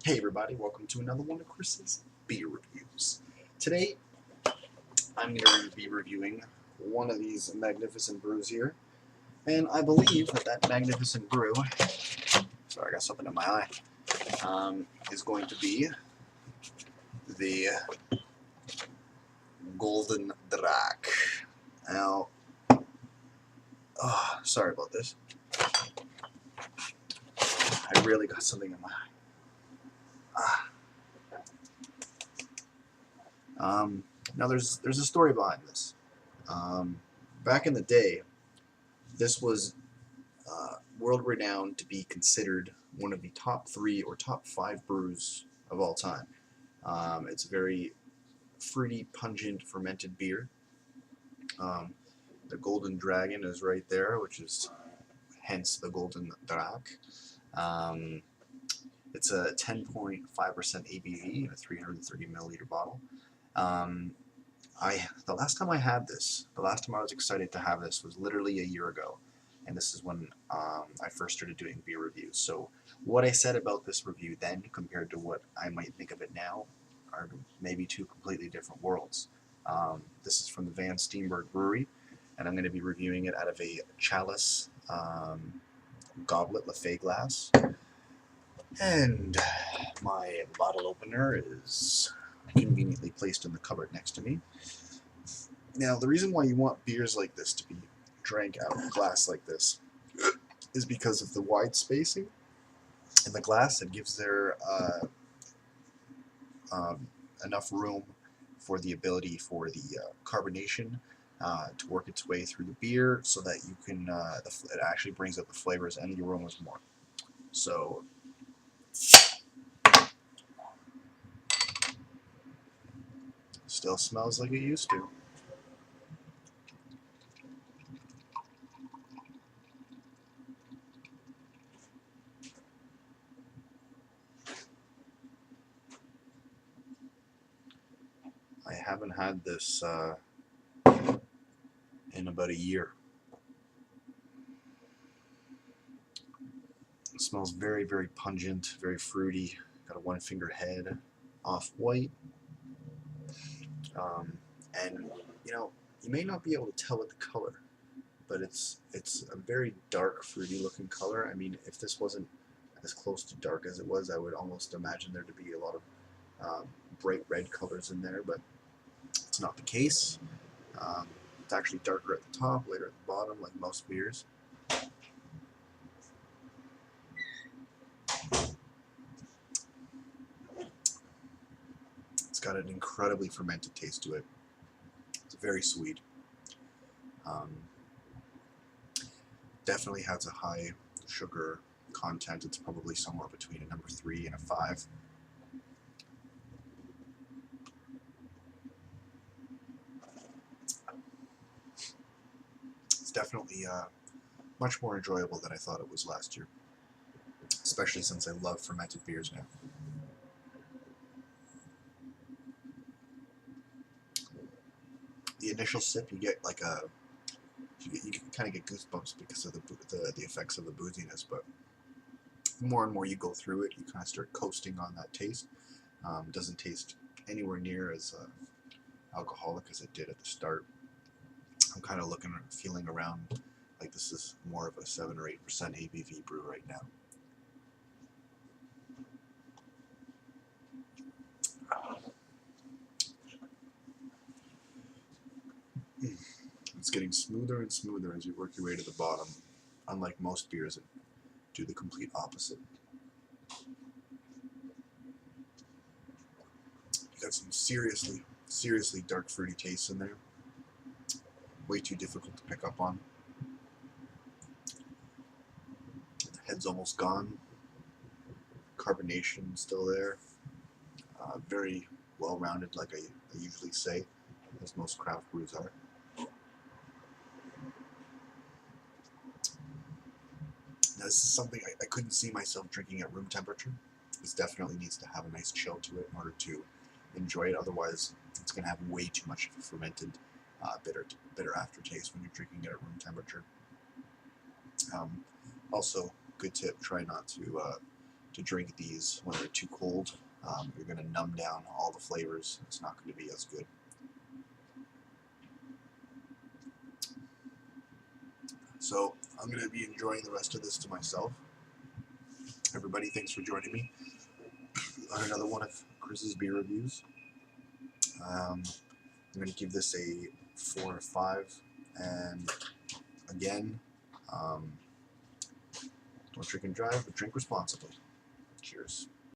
Hey everybody, welcome to another one of Chris's beer reviews. Today, I'm going to be reviewing one of these magnificent brews here, and I believe that magnificent brew, sorry I got something in my eye, is going to be the Gulden Draak. Now, sorry about this. I really got something in my eye. Now there's a story behind this. Back in the day, this was world renowned to be considered one of the top 3 or top 5 brews of all time. It's a very fruity, pungent, fermented beer. The Golden Dragon is right there, which is hence the Gulden Draak. It's a 10.5% ABV in a 330 milliliter bottle. The last time I had this, the last time I was excited to have this was literally a year ago, and this is when I first started doing beer reviews. So what I said about this review then compared to what I might think of it now are maybe two completely different worlds. This is from the Van Steenberge Brewery, and I'm going to be reviewing it out of a chalice goblet Lafay glass, and my bottle opener is conveniently placed in the cupboard next to me. Now, the reason why you want beers like this to be drank out of a glass like this is because of the wide spacing in the glass. It gives there enough room for the ability for the carbonation to work its way through the beer, so that you can it actually brings out the flavors and the aromas more. So still smells like it used to. I haven't had this in about a year. It smells very, very pungent, very fruity. Got a one-finger head, off-white. And you may not be able to tell with the color, but it's a very dark, fruity-looking color. I mean, if this wasn't as close to dark as it was, I would almost imagine there to be a lot of bright red colors in there, but it's not the case. It's actually darker at the top, lighter at the bottom, like most beers. It's got an incredibly fermented taste to it. It's very sweet. Definitely has a high sugar content. It's probably somewhere between a number 3 and a 5. It's definitely much more enjoyable than I thought it was last year, especially since I love fermented beers now. The initial sip, you get like you can kind of get goosebumps because of the effects of the booziness, but the more and more you go through it, you kind of start coasting on that taste. It doesn't taste anywhere near as alcoholic as it did at the start. I'm kind of feeling around like this is more of a 7 or 8% ABV brew right now. It's getting smoother and smoother as you work your way to the bottom, unlike most beers that do the complete opposite. You got some seriously dark fruity tastes in there. Way too difficult to pick up on. The head's almost gone. Carbonation still there. Very well-rounded, like I usually say, as most craft brews are. Now, this is something I couldn't see myself drinking at room temperature. This definitely needs to have a nice chill to it in order to enjoy it. Otherwise, it's going to have way too much of a fermented, bitter aftertaste when you're drinking it at room temperature. Also, good tip: try not to to drink these when they're too cold. You're going to numb down all the flavors. It's not going to be as good. So I'm going to be enjoying the rest of this to myself. Everybody, thanks for joining me on another one of Chris's beer reviews. I'm going to give this a 4 or 5. And again, don't drink and drive, but drink responsibly. Cheers.